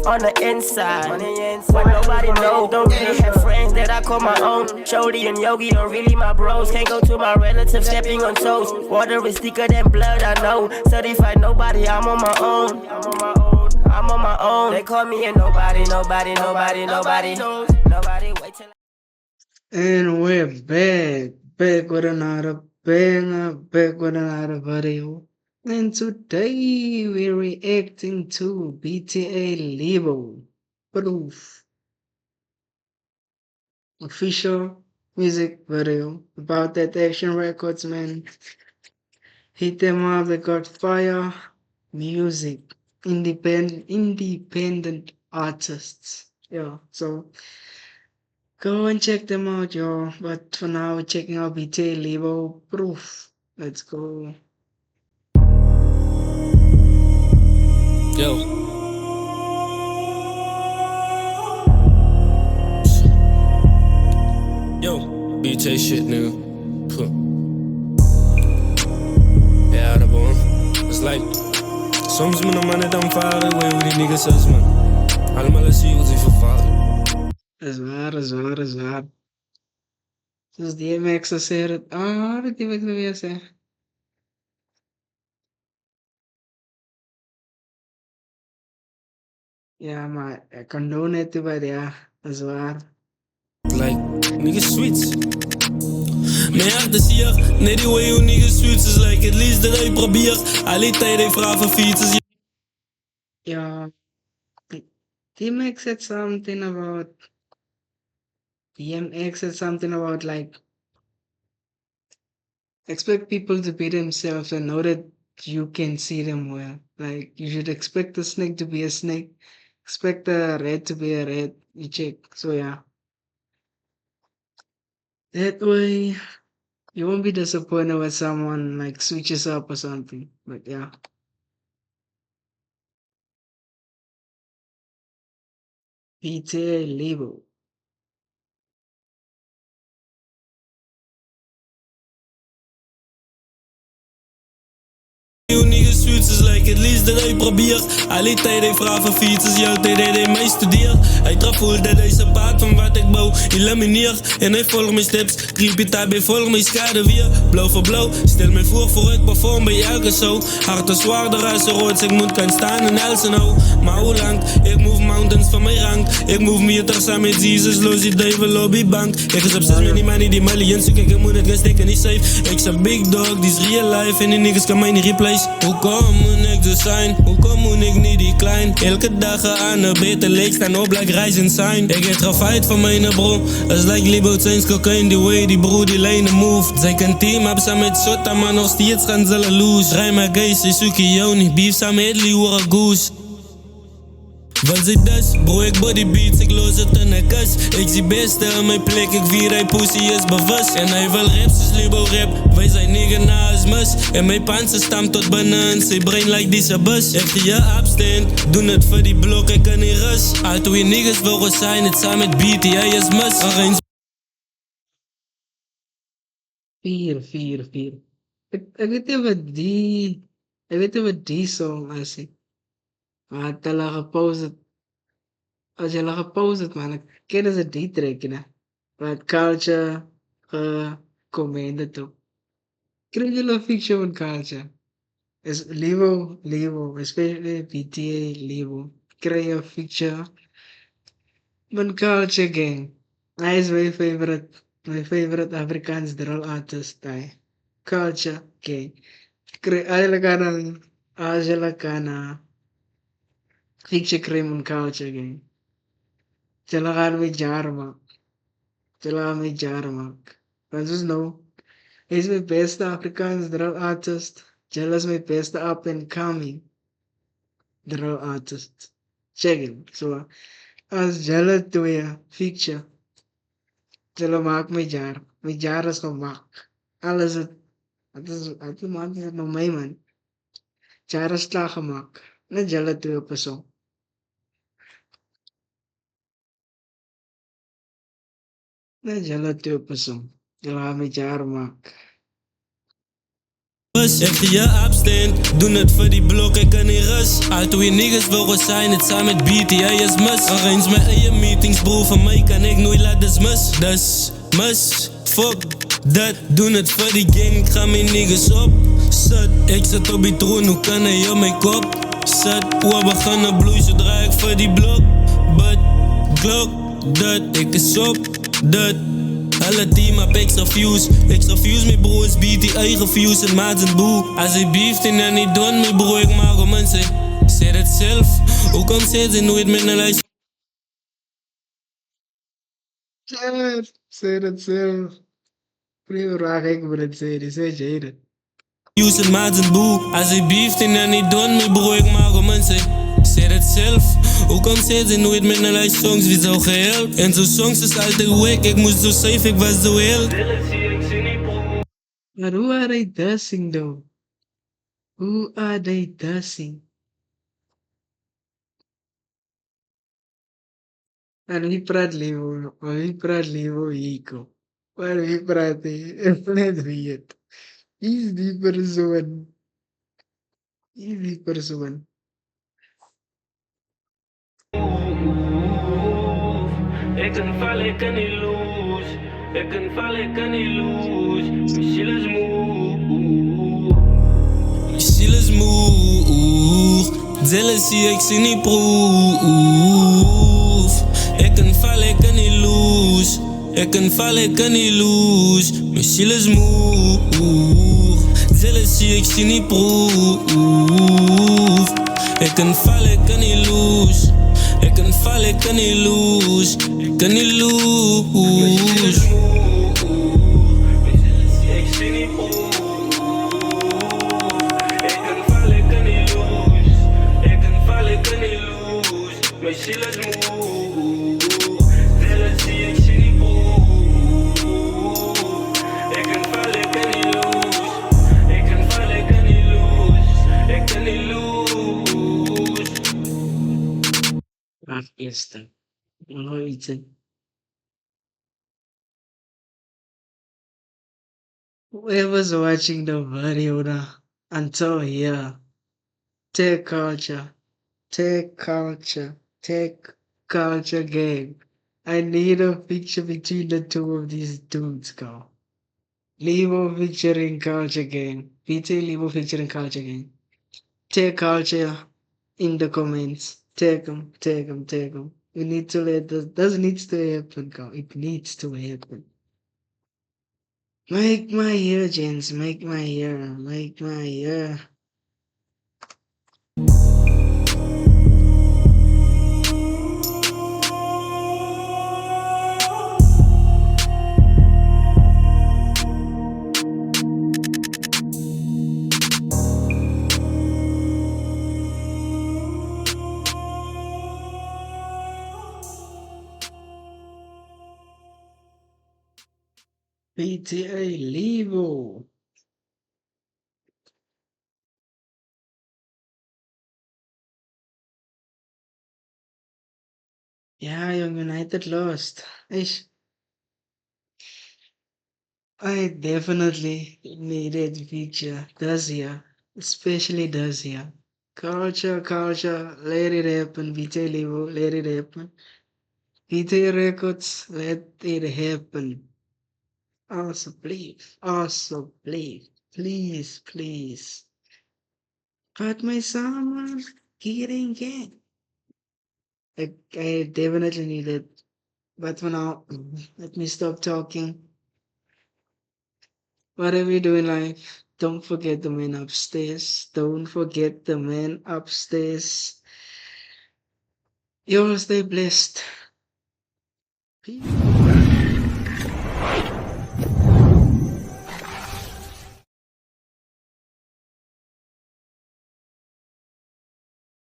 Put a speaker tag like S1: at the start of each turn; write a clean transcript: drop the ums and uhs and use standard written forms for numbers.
S1: on the inside. When nobody knows, don't really have friends that I call my own. Shody and Yogi are really my bros. Can't go to my relatives stepping on toes. Water is thicker than blood, I know. Certified nobody, I'm on my own. I'm on my own. They call me a nobody. Nobody, wait till
S2: And we're back with another banger, back with another video. And today we're reacting to BTA Lebo Proof official music video about that Action Records, man. Hit them up, they got fire music, independent artists. Yeah, so go and check them out, yo. But for now, we're checking out BTA Lebo Proof. Let's go.
S3: Yo. Yo, BJ shit, nigga. Puh. Ja, dat boom. It's like, soms moet een man het aanvaren, way hoe die niggas is, man. Allemaal zie je wat ze vervaren.
S2: is waar. Dus DMX hacer. Ah, wat DMX debía hacer. Ja, maar condone het bij ja, dat is waar.
S3: Like, niggas sweets. Mijn hart is hier, nee die way hoe niggas sweets is like, at least dat hij probeert. Alle tijd hij vraagt voor fietsen.
S2: Ja, DMX said something about. DMX said something about like. Expect people to be themselves and know that you can see them well. Like you should expect a snake to be a snake, expect a red to be a red. You check. So yeah. That way you won't be disappointed when someone like switches up or something. But yeah. PTA label.
S3: Hoe niggas sweets is like, at least dat hij probeert. Alle tijd hij vraagt voor fietsers, jouw tijd hij mij studeert. Hij trap voelt dat hij zijn paard van wat ik bouw. Hij lamineert en hij volgt mijn steps. Repeat daarbij volgt mijn schade weer. Blauw voor blauw, stel mij voor ik perform bij elke show. Hart is zwaarder als een rood, ik moet kan staan in Elsenau. Maar hoe lang? Ik move mountains van mijn rank. Ik move meters samen met Jesus, los die duivel lobbybank. Ik is op 6 met die money, die millions zoek ik moet het gaan steken, niet safe. Ik zeg big dog, die is real life en die niggas kan mij niet replace. Hoe kom moet ik dus zijn? Hoe kom moet ik niet die klein? Elke dag aan een beter leek staan op like rising sign. Ik heb gefight van mijn bro. Als like Libo change cocaine die way die bro die lijnen move. Zij kan team up samen met Sota maar nog steeds gaan zullen lose. Rij maar guys, ik zoek je jou niet. Beef samen met Liora Goose. Wat zit das? Bro, ik body beats, ik los het in een kas. Ik zie beste aan mijn plek, ik vier hij pussy is bewust. En hij wil raps, is Libo rap. Wij zijn nigger na als mus. En mijn panzer stamt tot binnen, zijn brain like deze bus. Ik zie je abstand, doen het voor die blok, ik kan niet rust. Altijd wie niggas willen zijn, het samen met beat, hij is mus.
S2: Vier. Ik weet niet wat die. Ik weet niet wat die song is. Maar talaga gepost. Als je lang gepost het, man, dan kennen ze die trekken. Maar culture, commenden op. Krijg je een fiction van culture? Is Levo, especially PTA Levo. Krijg je een fiction van culture gang. Hij is my favorite Afrikaans drill artist. Hij. Culture gang. Eigenlijk aan Angela Kana. Fiction cream van culture gang. Chalakan may Jarmak. Francis no. He's my best Afrikaans drill artist. Jealous my best up and coming drill artist. Check it. So as Jella to ya picture. Jella maak my jar. My jar is gemaakt. Alles het maak het nog mee man. Jar is klaar gemaakt. Na Jella to ya persoon. Na Jella to ya persoon. Jella my jar maak.
S3: Echter je abstinent, doen het voor die blok, ik kan niet rust. Uit hoe je niggas wil zijn, het samen met beat, jij is mus. Arrange mijn eigen meetings, bro, van mij kan ik nooit laten mis. Dus, mus, fuck dat, doen het voor die gang, ik ga mijn niggas op. Zat, ik zit op die troon, hoe kan hij op mijn kop? Zat, we beginnen bloeien zodra ik voor die blok. But, Glock, dat, ik is op, dat. Alle team heb extra views mijn broers beat die eigen views en maat en boe. Als hij beeft en dan niet doen, mijn bro, ik maak om mensen. Zeg het zelf, hoe komt ze nooit met een lijst?
S2: Zeg het zelf. Prima vraag ik me het zeggen, zeg je het.
S3: Views en maat en boe. Als hij beeft en dan niet doen, mijn bro, ik maak om mensen. Zeg het zelf, hoe komt ze nooit met een lijst songs, wie zou gehelp? En zo'n songs is altijd wack, ik moest zo safe, ik was zo heel.
S2: Maar hoe are they dancing though? Who are they dancing? En wie praat Levo? Maar wie praat Levo Hico? Maar wie praat hij? Net wie het. Wie is die persoon? Wie is die persoon?
S3: Ik kan vallen, ik kan niet lose. Ik kan vallen, ik kan niet lose. Mijn ziel is moe. Mijn ziel is moe. Jealousy, ik zie niet proef. Ik kan vallen, ik kan niet lose. Ik kan vallen, ik kan niet lose. Mijn ziel is moe. Jealousy, ik zie niet proef. Ik kan vallen, ik kan niet lose. Ik kan vallen, ik kan niet lose. Ik kan niet lose. Ik zie niet proef. Ik kan vallen, ik kan niet lose. Ik kan vallen, ik kan niet lose. Mijn ziel is moe. Jealousy, ik zie niet proef. Ik kan vallen, ik kan niet lose. Ik kan vallen, ik kan niet lose. Ik kan niet lose.
S2: Vraag eerste. Nooit. Whoever's watching the video now, until here, tech culture game. I need a picture between the two of these dudes, go. Levo featuring culture game. PT Levo featuring culture game. Tech culture in the comments. Tag them. We need to let this needs to happen, go. It needs to happen. Make my year, gents. Make my year. PTA Levo. Yeah, Young United lost. I definitely needed feature this year, especially this year. Culture, let it happen. PTA Levo, let it happen. PTA Records, let it happen. Also, please. Please. But my summer getting gang. I definitely need it. But for now, let me stop talking. Whatever you do in life, don't forget the man upstairs. You all stay blessed. Peace.